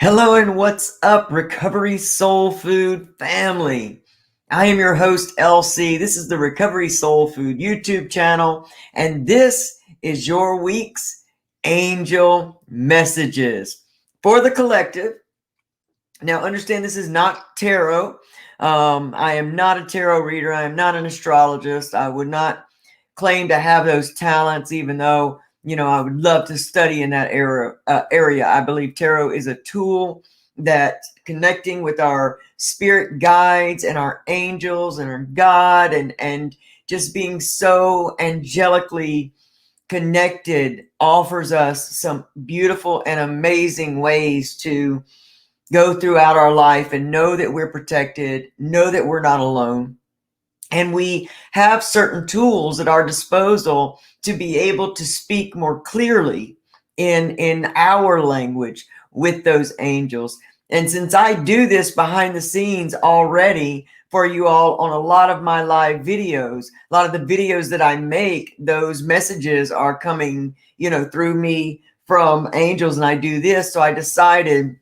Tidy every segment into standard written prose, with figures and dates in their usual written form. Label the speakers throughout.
Speaker 1: Hello and what's up, Recovery Soul Food family? I am your host, LC. This is the Recovery Soul Food YouTube channel, and this is your week's angel messages for the collective. Now, understand this is not tarot. I am not a tarot reader. I am not an astrologist. I would not claim to have those talents, even though I would love to study in that area. I believe tarot is a tool that connecting with our spirit guides and our angels and our God and just being so angelically connected offers us some beautiful and amazing ways to go throughout our life and know that we're protected, know that we're not alone. And we have certain tools at our disposal to be able to speak more clearly in our language with those angels. And since I do this behind the scenes already for you all on a lot of my live videos, a lot of the videos that I make, those messages are coming, through me from angels, and I do this. So I decided,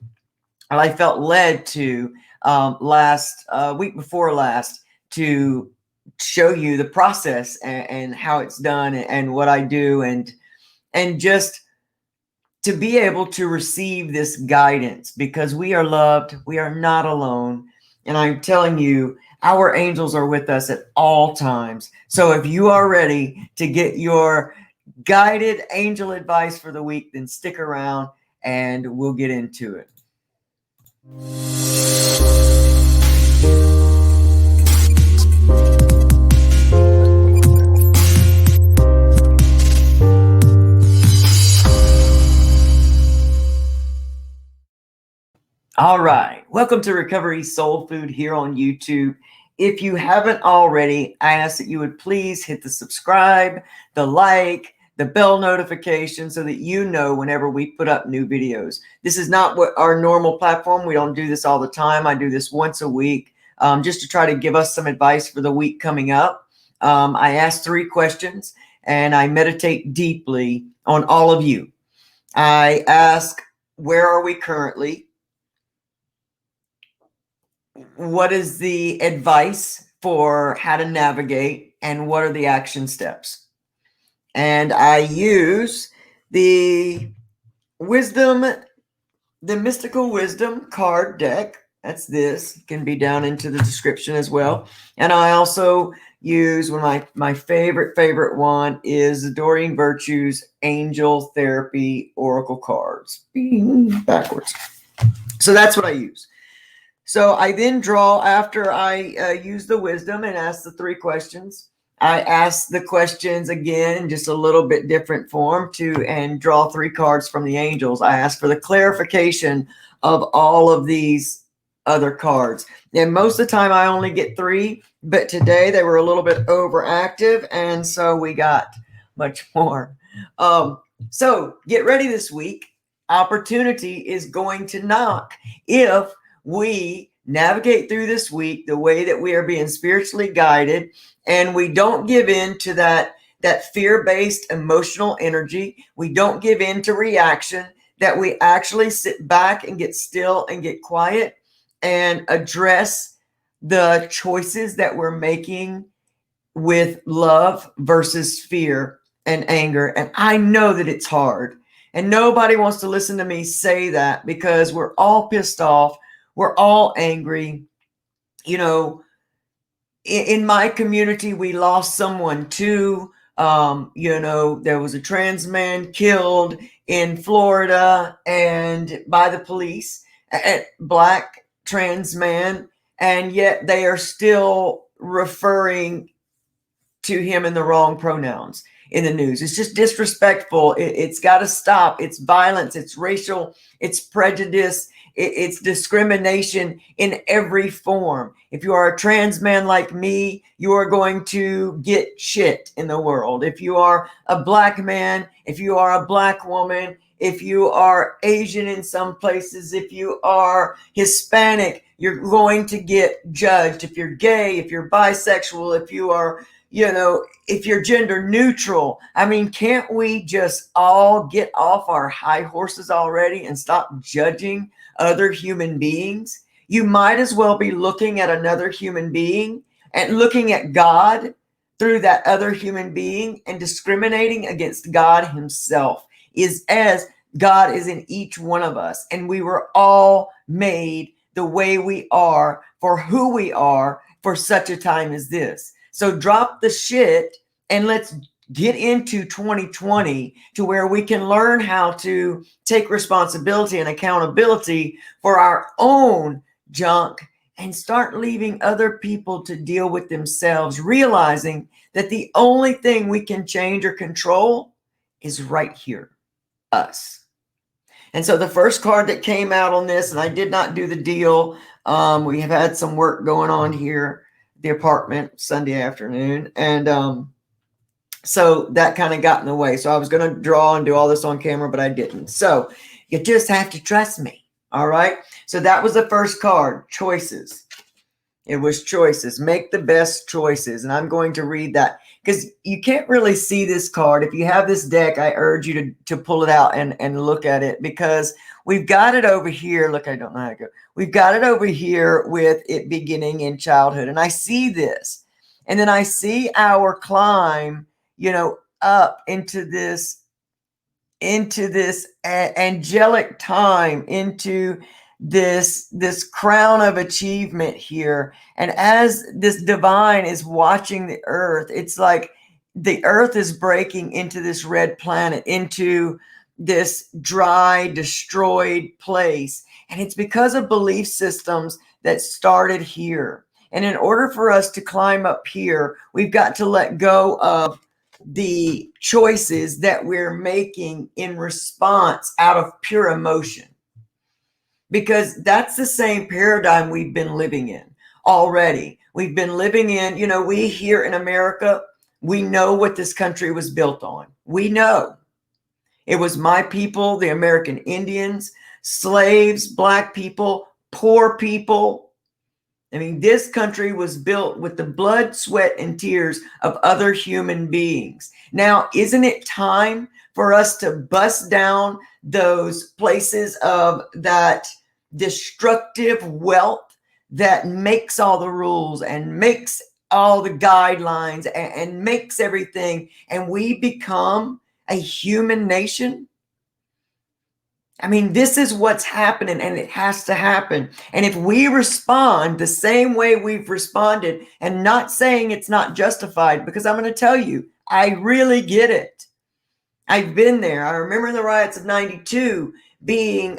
Speaker 1: I felt led to last week before last to show you the process and how it's done and what I do and just to be able to receive this guidance, because we are loved, we are not alone, and I'm telling you, our angels are with us at all times. So if you are ready to get your guided angel advice for the week, then stick around and we'll get into it. All right, welcome to Recovery Soul Food here on YouTube. If you haven't already, I ask that you would please hit the subscribe, the like, the bell notification so that you know whenever we put up new videos. This is not what our normal platform. We don't do this all the time. I do this once a week just to try to give us some advice for the week coming up. I ask 3 questions and I meditate deeply on all of you. I ask, where are we currently? What is the advice for how to navigate, and what are the action steps? And I use the mystical wisdom card deck. That's this. It can be down into the description as well. And I also use my favorite one is the DOREEN Virtues Angel Therapy Oracle cards. Backwards. So that's what I use. So I then draw, after I use the wisdom and ask the 3 questions, I ask the questions again in just a little bit different form and draw 3 cards from the angels. I ask for the clarification of all of these other cards. And most of the time I only get 3, but today they were a little bit overactive, and so we got much more. So get ready this week. Opportunity is going to knock if we navigate through this week the way that we are being spiritually guided, and we don't give in to that fear-based emotional energy. We don't give in to reaction, that we actually sit back and get still and get quiet and address the choices that we're making with love versus fear and anger. And I know that it's hard, and nobody wants to listen to me say that, because we're all pissed off. We're all angry. In my community, we lost someone too. There was a trans man killed in Florida and by the police, a black trans man, and yet they are still referring to him in the wrong pronouns in the news. It's just disrespectful. It's got to stop. It's violence. It's racial. It's prejudice. It's discrimination in every form. If you are a trans man like me, you are going to get shit in the world. If you are a black man, if you are a black woman, if you are Asian in some places, if you are Hispanic, you're going to get judged. If you're gay, if you're bisexual, if you are, if you're gender neutral. I mean, can't we just all get off our high horses already and stop judging other human beings? You might as well be looking at another human being and looking at God through that other human being and discriminating against God himself, is as God is in each one of us. And we were all made the way we are for who we are for such a time as this. So drop the shit and let's get into 2020 to where we can learn how to take responsibility and accountability for our own junk and start leaving other people to deal with themselves, realizing that the only thing we can change or control is right here, us. And so the first card that came out on this, and I did not do the deal. We have had some work going on here at the apartment Sunday afternoon. And so that kind of got in the way. So I was going to draw and do all this on camera, but I didn't. So you just have to trust me. All right. So that was the first card, choices. It was choices. Make the best choices. And I'm going to read that because you can't really see this card. If you have this deck, I urge you to pull it out and look at it, because we've got it over here. Look, I don't know how to go. We've got it over here with it beginning in childhood. And I see this. And then I see our climb, up into this angelic time, into this crown of achievement here. And as this divine is watching the earth, it's like the earth is breaking into this red planet, into this dry, destroyed place. And it's because of belief systems that started here. And in order for us to climb up here, we've got to let go of the choices that we're making in response out of pure emotion, because that's the same paradigm we've been living in already. We've been living in, we here in America, we know what this country was built on. We know it was my people, the American Indians, slaves, black people, poor people. I mean, this country was built with the blood, sweat, and tears of other human beings. Now, isn't it time for us to bust down those places of that destructive wealth that makes all the rules and makes all the guidelines and makes everything, and we become a human nation? I mean, this is what's happening, and it has to happen. And if we respond the same way we've responded, and not saying it's not justified, because I'm going to tell you, I really get it. I've been there. I remember the riots of 92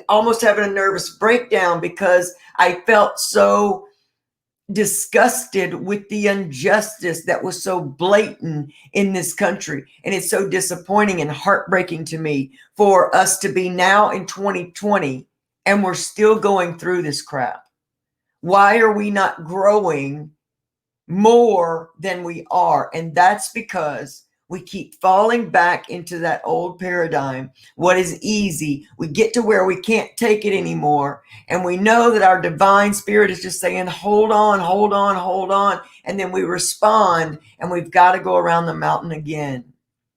Speaker 1: almost having a nervous breakdown because I felt so disgusted with the injustice that was so blatant in this country. And it's so disappointing and heartbreaking to me for us to be now in 2020 and we're still going through this crap. Why are we not growing more than we are? And that's because we keep falling back into that old paradigm. What is easy? We get to where we can't take it anymore. And we know that our divine spirit is just saying, hold on, hold on, hold on. And then we respond, and we've got to go around the mountain again.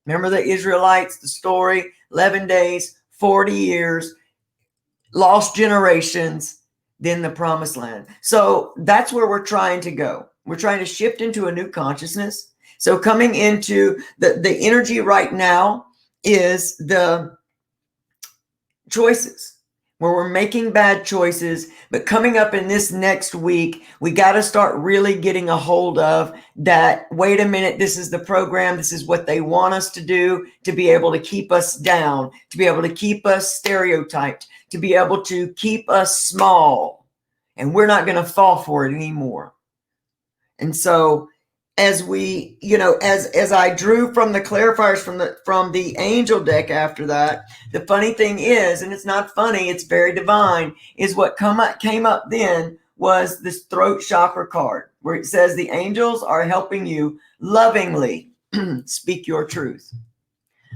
Speaker 1: Remember the Israelites, the story, 11 days, 40 years, lost generations, then the promised land. So that's where we're trying to go. We're trying to shift into a new consciousness. So coming into the energy right now is the choices, where we're making bad choices. But coming up in this next week, we got to start really getting a hold of that. Wait a minute, this is the program. This is what they want us to do, to be able to keep us down, to be able to keep us stereotyped, to be able to keep us small. And we're not going to fall for it anymore. And so as we, as I drew from the clarifiers from the angel deck after that, the funny thing is, and it's not funny, it's very divine, is what came up then was this throat chakra card, where it says the angels are helping you lovingly speak your truth.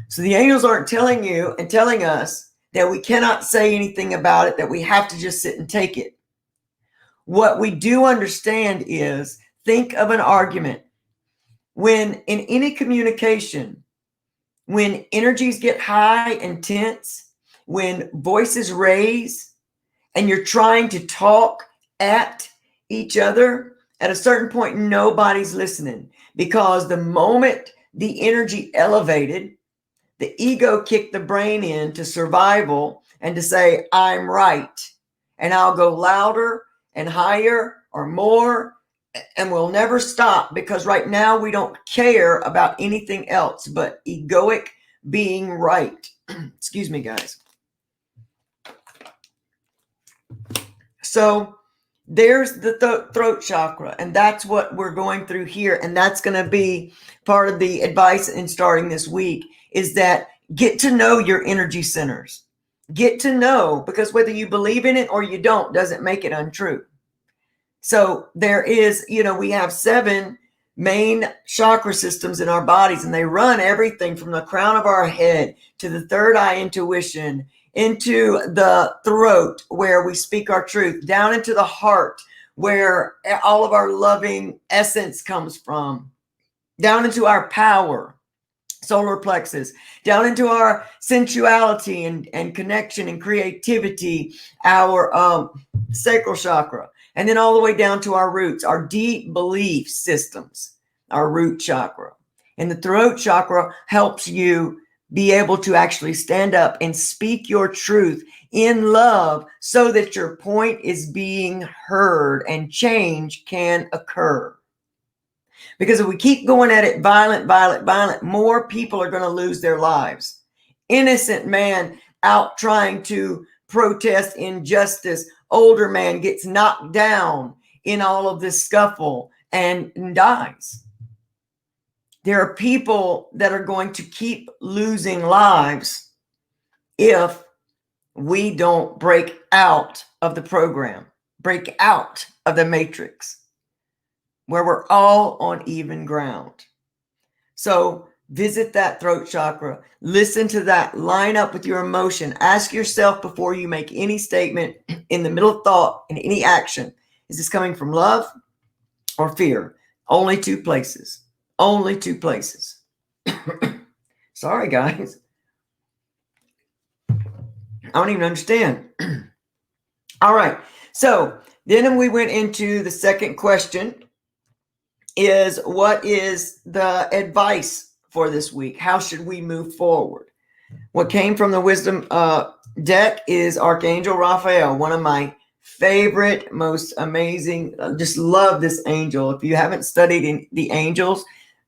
Speaker 1: So the angels aren't telling you and telling us that we cannot say anything about it, that we have to just sit and take it. What we do understand is, think of an argument. when in any communication, when energies get high and tense, when voices raise, and you're trying to talk at each other, at a certain point, nobody's listening, because the moment the energy elevated, the ego kicked the brain into survival and to say, I'm right. And I'll go louder and higher or more, and we'll never stop, because right now we don't care about anything else but egoic being right. Excuse me, guys. So there's the throat chakra, and that's what we're going through here. And that's going to be part of the advice in starting this week, is that get to know your energy centers. Get to know, because whether you believe in it or you don't, doesn't make it untrue. So there is, we have 7 main chakra systems in our bodies, and they run everything from the crown of our head to the third eye intuition, into the throat where we speak our truth, down into the heart where all of our loving essence comes from, down into our power, solar plexus, down into our sensuality and connection and creativity, our sacral chakra, and then all the way down to our roots, our deep belief systems, our root chakra. And the throat chakra helps you be able to actually stand up and speak your truth in love, so that your point is being heard and change can occur. Because if we keep going at it violent, more people are going to lose their lives. Innocent man out trying to protest injustice, older man gets knocked down in all of this scuffle and dies. There are people that are going to keep losing lives if we don't break out of the program, break out of the matrix, where we're all on even ground. So visit that throat chakra, listen to that, line up with your emotion. Ask yourself before you make any statement, in the middle of thought, in any action, is this coming from love or fear? Only 2 places. Only 2 places. Sorry, guys. I don't even understand. All right. So then we went into the second question, is what is the advice for this week? How should we move forward? What came from the wisdom deck is Archangel Raphael, one of my favorite, most amazing. Just love this angel. If you haven't studied in the angels,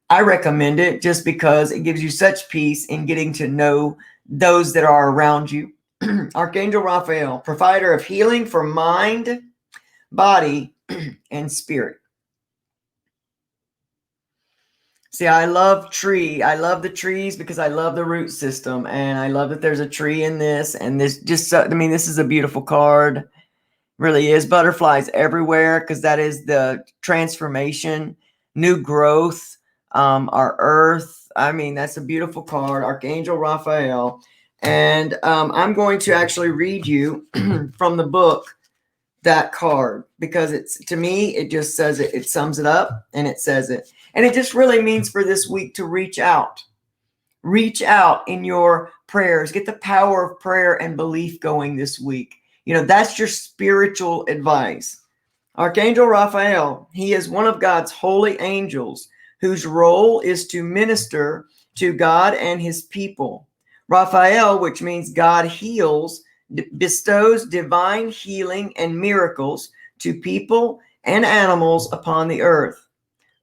Speaker 1: I recommend it, just because it gives you such peace in getting to know those that are around you. Archangel Raphael, provider of healing for mind, body, and spirit. See, I love the trees, because I love the root system, and I love that there's a tree in this, and this just, this is a beautiful card. Really is. Butterflies everywhere, because that is the transformation, new growth, our earth. That's a beautiful card, Archangel Raphael. And I'm going to actually read you from the book that card, because it's, to me, it just says it. It sums it up, and it says it. And it just really means for this week to reach out. Reach out in your prayers. Get the power of prayer and belief going this week. That's your spiritual advice. Archangel Raphael, he is one of God's holy angels, whose role is to minister to God and his people. Raphael, which means God heals, bestows divine healing and miracles to people and animals upon the earth.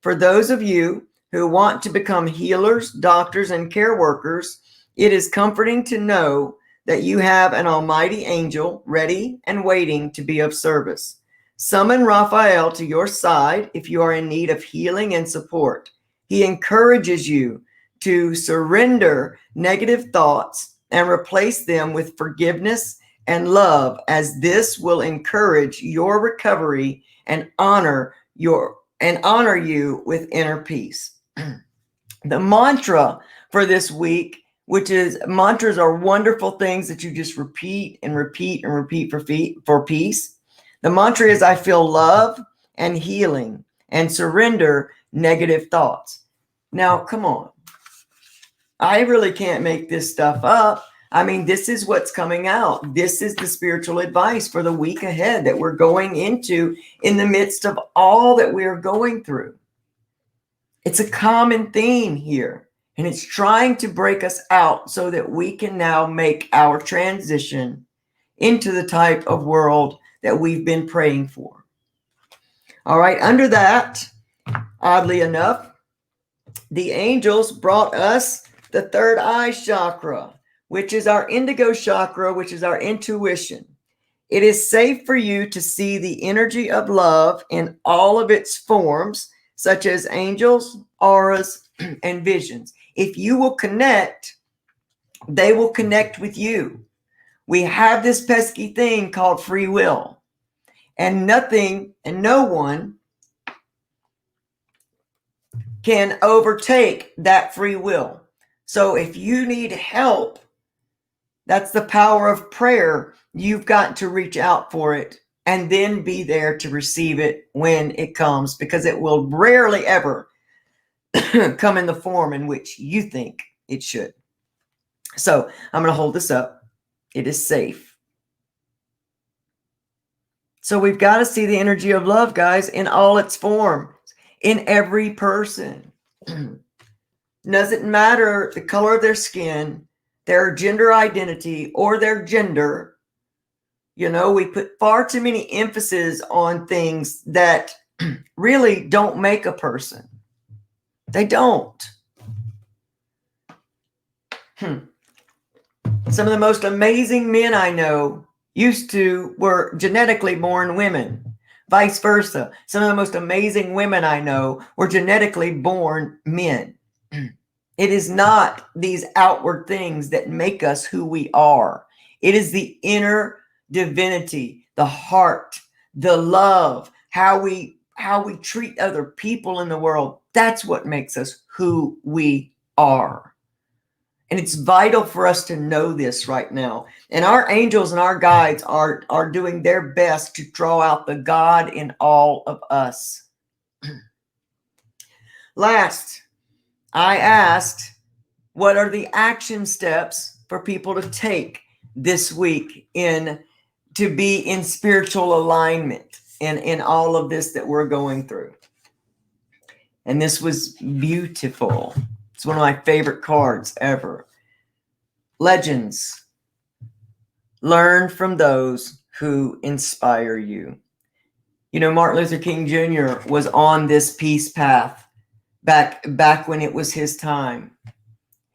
Speaker 1: For those of you who want to become healers, doctors, and care workers, it is comforting to know that you have an almighty angel ready and waiting to be of service. Summon Raphael to your side if you are in need of healing and support. He encourages you to surrender negative thoughts and replace them with forgiveness and love, as this will encourage your recovery and honor you with inner peace. The mantra for this week, which is, mantras are wonderful things that you just repeat and repeat and repeat for peace. The mantra is, I feel love and healing and surrender negative thoughts. Now, come on. I really can't make this stuff up. I mean, this is what's coming out. This is the spiritual advice for the week ahead that we're going into in the midst of all that we're going through. It's a common theme here, and it's trying to break us out so that we can now make our transition into the type of world that we've been praying for. All right, under that, oddly enough, the angels brought us the third eye chakra, which is our indigo chakra, which is our intuition. It is safe for you to see the energy of love in all of its forms, such as angels, auras, and visions. If you will connect, they will connect with you. We have this pesky thing called free will, and nothing and no one can overtake that free will. So if you need help, that's the power of prayer. You've got to reach out for it and then be there to receive it when it comes, because it will rarely ever come in the form in which you think it should. So I'm going to hold this up. It is safe. So we've got to see the energy of love, guys, in all its forms, in every person. Doesn't matter the color of their skin, their gender identity, or their gender. You know, we put far too many emphasis on things that really don't make a person. They don't. Some of the most amazing men I know were genetically born women. Vice versa. Some of the most amazing women I know were genetically born men. It is not these outward things that make us who we are. It is the inner divinity, the heart, the love, how we treat other people in the world. That's what makes us who we are. And it's vital for us to know this right now. And our angels and our guides are doing their best to draw out the God in all of us. Last, I asked, what are the action steps for people to take this week to be in spiritual alignment in all of this that we're going through? And this was beautiful. It's one of my favorite cards ever. Legends. Learn from those who inspire you. You know, Martin Luther King Jr. was on this peace path back when it was his time.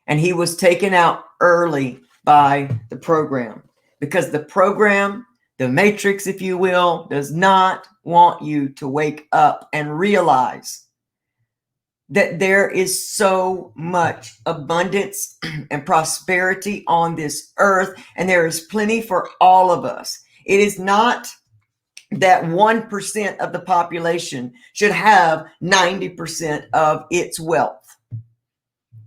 Speaker 1: And he was taken out early by the program, because the program, the matrix, if you will, does not want you to wake up and realize that there is so much abundance and prosperity on this earth, and there is plenty for all of us. It is not that 1% of the population should have 90% of its wealth.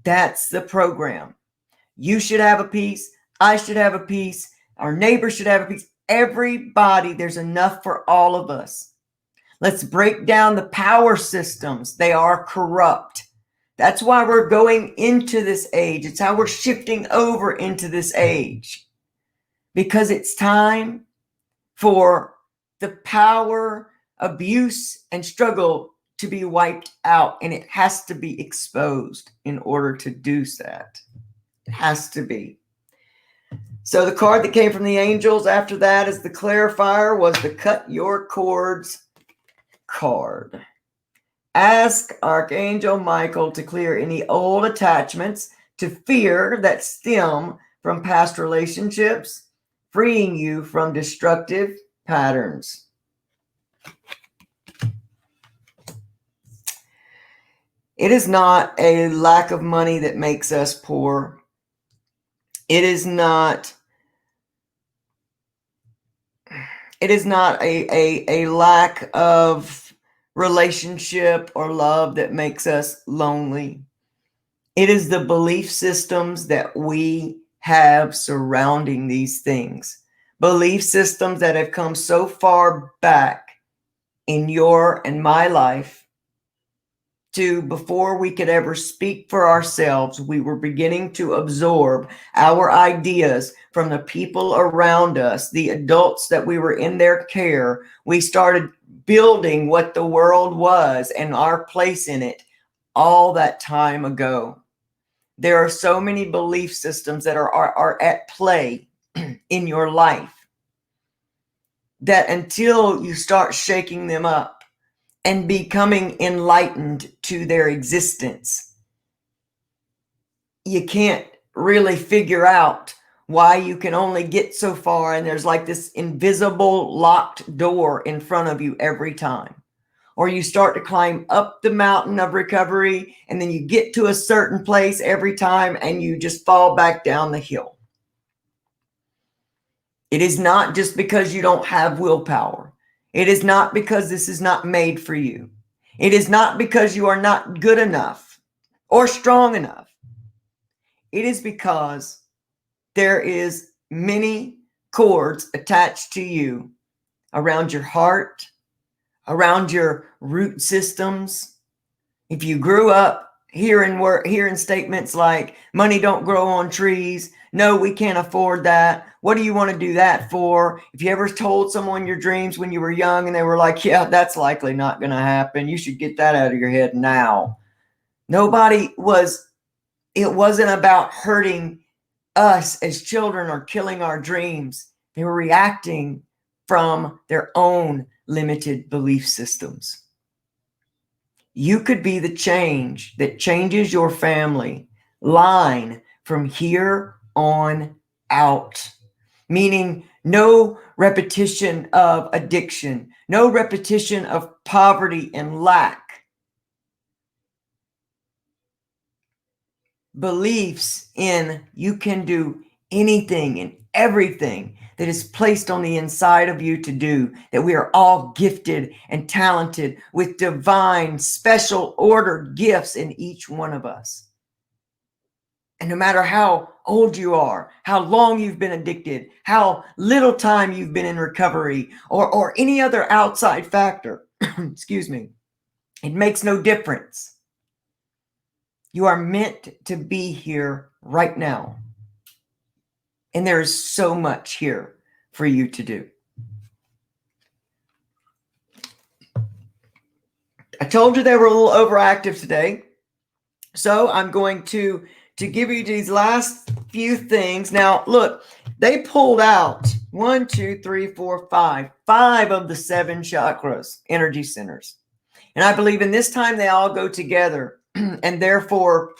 Speaker 1: That's the program. You should have a piece. I should have a piece. Our neighbors should have a piece. Everybody, there's enough for all of us. Let's break down the power systems. They are corrupt. That's why we're going into this age. It's how we're shifting over into this age. Because it's time for the power, abuse, and struggle to be wiped out. And it has to be exposed in order to do that. It has to be. So the card that came from the angels after that as the clarifier was the Cut Your Cords card. Ask Archangel Michael to clear any old attachments to fear that stem from past relationships, freeing you from destructive patterns. It is not a lack of money that makes us poor. It is not a lack of relationship or love that makes us lonely. It is the belief systems that we have surrounding these things. Belief systems that have come so far back in your and my life before we could ever speak for ourselves, we were beginning to absorb our ideas from the people around us, the adults that we were in their care. We started building what the world was and our place in it all that time ago. There are so many belief systems that are at play in your life that until you start shaking them up and becoming enlightened to their existence, you can't really figure out why you can only get so far, and there's like this invisible locked door in front of you every time. Or you start to climb up the mountain of recovery, and then you get to a certain place every time and you just fall back down the hill. It is not just because you don't have willpower. It is not because this is not made for you. It is not because you are not good enough or strong enough. It is because there is many cords attached to you around your heart, around your root systems. If you grew up hearing statements like, money don't grow on trees, no, we can't afford that, what do you want to do that for? If you ever told someone your dreams when you were young and they were like, yeah, that's likely not going to happen, you should get that out of your head now. It wasn't about hurting us as children or killing our dreams. They were reacting from their own limited belief systems. You could be the change that changes your family line from here on out. Meaning no repetition of addiction, no repetition of poverty and lack. Beliefs in you can do anything and everything that is placed on the inside of you to do, that we are all gifted and talented with divine, special ordered gifts in each one of us. And no matter how old you are, how long you've been addicted, how little time you've been in recovery, or any other outside factor, excuse me, it makes no difference. You are meant to be here right now. And there is so much here for you to do. I told you they were a little overactive today. So I'm going to give you these last few things. Now, look, they pulled out 5 of the 7 chakras, energy centers. And I believe in this time they all go together. And therefore,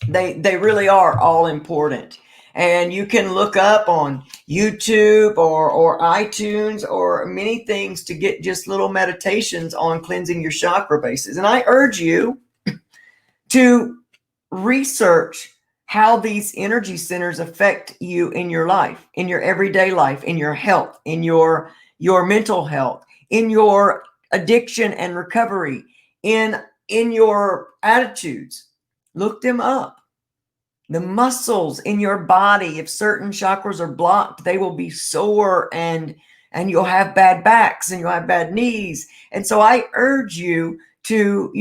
Speaker 1: they really are all important. And you can look up on YouTube or iTunes or many things to get just little meditations on cleansing your chakra bases. And I urge you to research how these energy centers affect you in your life, in your everyday life, in your health, in your mental health, in your addiction and recovery, in your attitudes. Look them up. The muscles in your body, if certain chakras are blocked, they will be sore and you'll have bad backs and you'll have bad knees. And so I urge you to,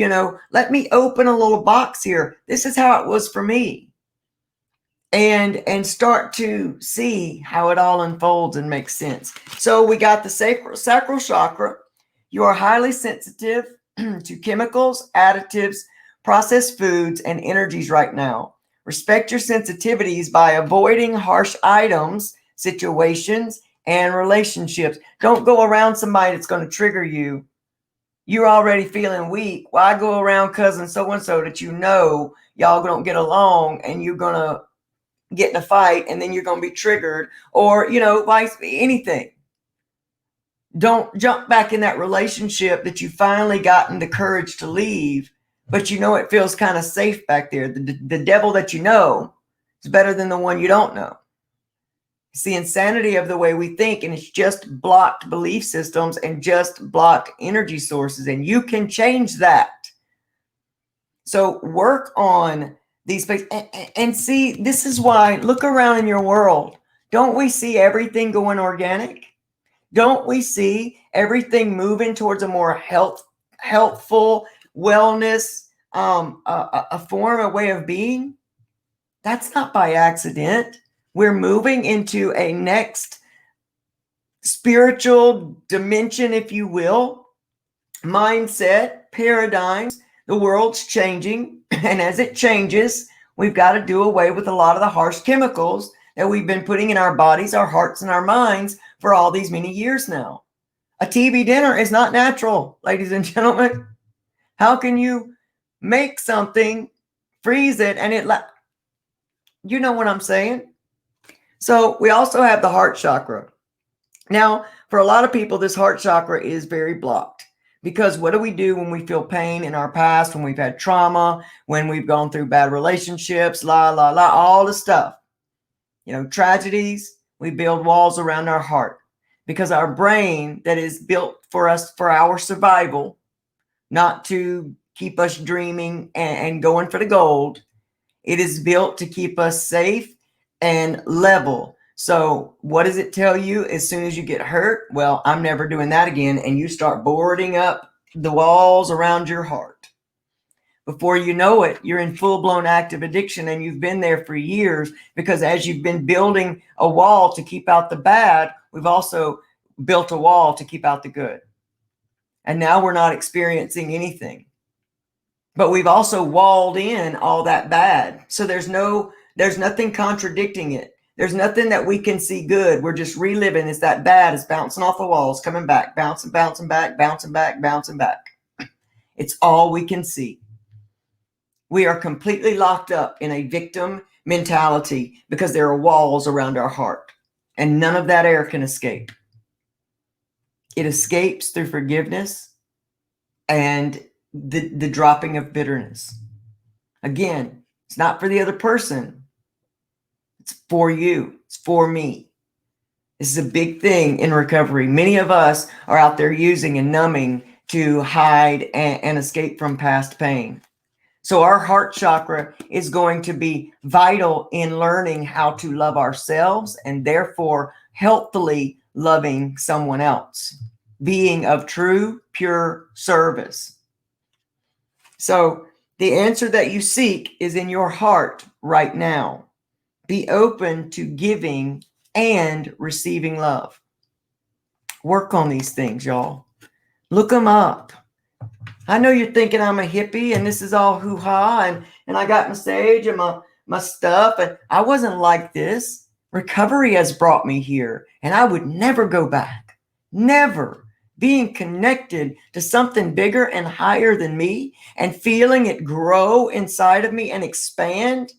Speaker 1: let me open a little box here. This is how it was for me. And start to see how it all unfolds and makes sense. So we got the sacral chakra. You are highly sensitive to chemicals, additives, processed foods, and energies right now. Respect your sensitivities by avoiding harsh items, situations, and relationships. Don't go around somebody that's going to trigger you. You're already feeling weak. Why go around cousin so-and-so that y'all don't get along and you're going to get in a fight and then you're going to be triggered, or, anything. Don't jump back in that relationship that you finally gotten the courage to leave, but it feels kind of safe back there. The devil that you know is better than the one you don't know. It's the insanity of the way we think, and it's just blocked belief systems and just blocked energy sources, and you can change that. So work on these places and see, this is why, look around in your world. Don't we see everything going organic? Don't we see everything moving towards a more healthful wellness, a form, a way of being, that's not by accident. We're moving into a next spiritual dimension, if you will, mindset, paradigms. The world's changing, and as it changes, we've got to do away with a lot of the harsh chemicals that we've been putting in our bodies, our hearts, and our minds for all these many years now. A TV dinner is not natural, ladies and gentlemen. How can you make something, freeze it, and you know what I'm saying? So we also have the heart chakra. Now, for a lot of people, this heart chakra is very blocked, because what do we do when we feel pain in our past, when we've had trauma, when we've gone through bad relationships, all the stuff, tragedies? We build walls around our heart, because our brain, that is built for us, for our survival, not to keep us dreaming and going for the gold. It is built to keep us safe and level. So what does it tell you as soon as you get hurt? Well, I'm never doing that again. And you start boarding up the walls around your heart. Before you know it, you're in full-blown active addiction, and you've been there for years, because as you've been building a wall to keep out the bad, we've also built a wall to keep out the good. And now we're not experiencing anything. But we've also walled in all that bad. So there's nothing contradicting it. There's nothing that we can see good. We're just reliving. It's that bad. It's bouncing off the walls, coming back, bouncing back, bouncing back. It's all we can see. We are completely locked up in a victim mentality because there are walls around our heart, and none of that air can escape. It escapes through forgiveness and the dropping of bitterness. Again, it's not for the other person. It's for you. It's for me. This is a big thing in recovery. Many of us are out there using and numbing to hide and escape from past pain. So our heart chakra is going to be vital in learning how to love ourselves, and therefore healthily loving someone else, being of true, pure service. So the answer that you seek is in your heart right now. Be open to giving and receiving love. Work on these things, y'all. Look them up. I know you're thinking I'm a hippie and this is all hoo-ha and I got my sage and my stuff, and I wasn't like this. Recovery has brought me here, and I would never go back. Never. Being connected to something bigger and higher than me and feeling it grow inside of me and expand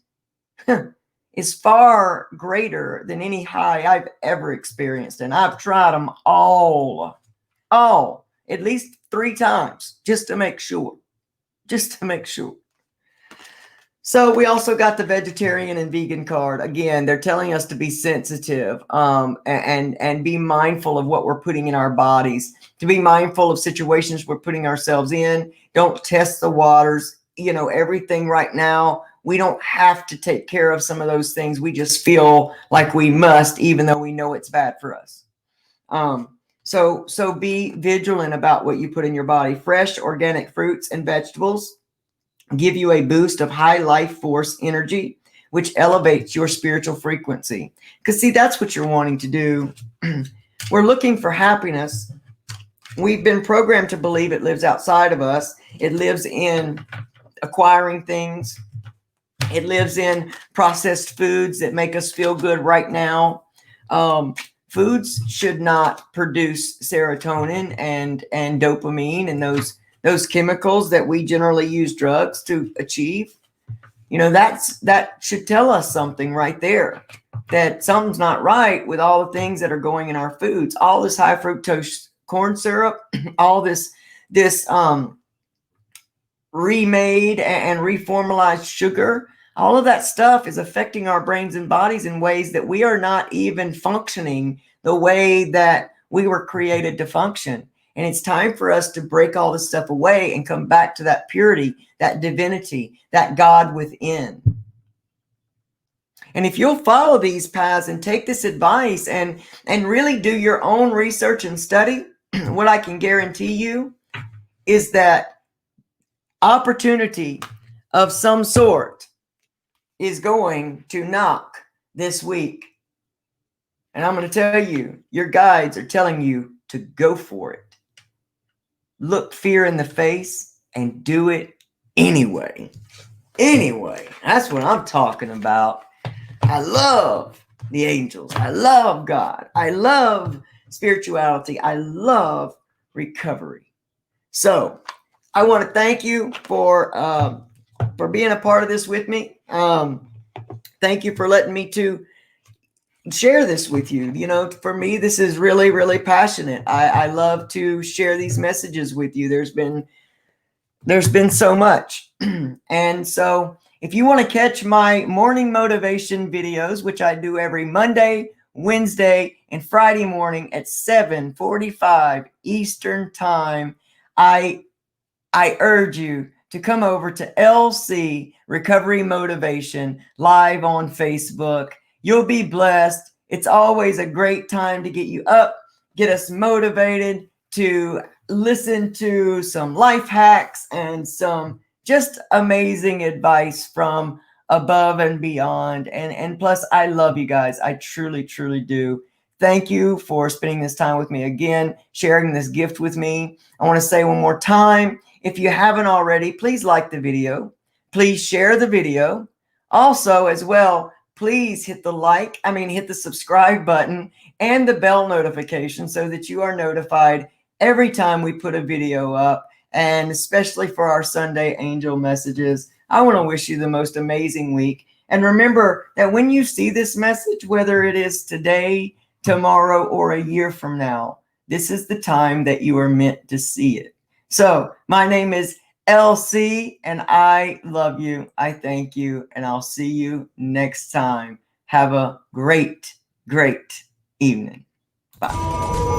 Speaker 1: is far greater than any high I've ever experienced. And I've tried them all, at least 3 times, just to make sure. So we also got the vegetarian and vegan card. Again, they're telling us to be sensitive and be mindful of what we're putting in our bodies, to be mindful of situations we're putting ourselves in. Don't test the waters. Everything right now, we don't have to take care of some of those things. We just feel like we must, even though we know it's bad for us. So be vigilant about what you put in your body. Fresh organic fruits and vegetables give you a boost of high life force energy, which elevates your spiritual frequency. Because see, that's what you're wanting to do. We're looking for happiness. We've been programmed to believe it lives outside of us. It lives in acquiring things. It lives in processed foods that make us feel good right now. Foods should not produce serotonin and dopamine and those chemicals that we generally use drugs to achieve. That should tell us something right there, that something's not right with all the things that are going in our foods. All this high fructose corn syrup, all this remade and reformalized sugar, all of that stuff is affecting our brains and bodies in ways that we are not even functioning the way that we were created to function. And it's time for us to break all this stuff away and come back to that purity, that divinity, that God within. And if you'll follow these paths and take this advice and really do your own research and study, what I can guarantee you is that opportunity of some sort is going to knock this week. And I'm going to tell you, your guides are telling you to go for it. Look fear in the face and do it anyway. Anyway, that's what I'm talking about. I love the angels. I love God. I love spirituality. I love recovery. So I want to thank you for being a part of this with me. Thank you for letting me to share this with you. You know, for me, this is really, really passionate. I love to share these messages with you. There's been so much. And so if you want to catch my morning motivation videos, which I do every Monday, Wednesday, and Friday morning at 7:45 Eastern time, I urge you to come over to LC Recovery Motivation live on Facebook. You'll be blessed. It's always a great time to get you up, get us motivated to listen to some life hacks and some just amazing advice from above and beyond. And plus, I love you guys. I truly, truly do. Thank you for spending this time with me again, sharing this gift with me. I want to say one more time, if you haven't already, please like the video. Please share the video. Also, as well, please hit the subscribe button and the bell notification so that you are notified every time we put a video up. And especially for our Sunday angel messages, I want to wish you the most amazing week. And remember that when you see this message, whether it is today, tomorrow, or a year from now, this is the time that you are meant to see it. So my name is LC, and I love you. I thank you, and I'll see you next time. Have a great, great evening. Bye.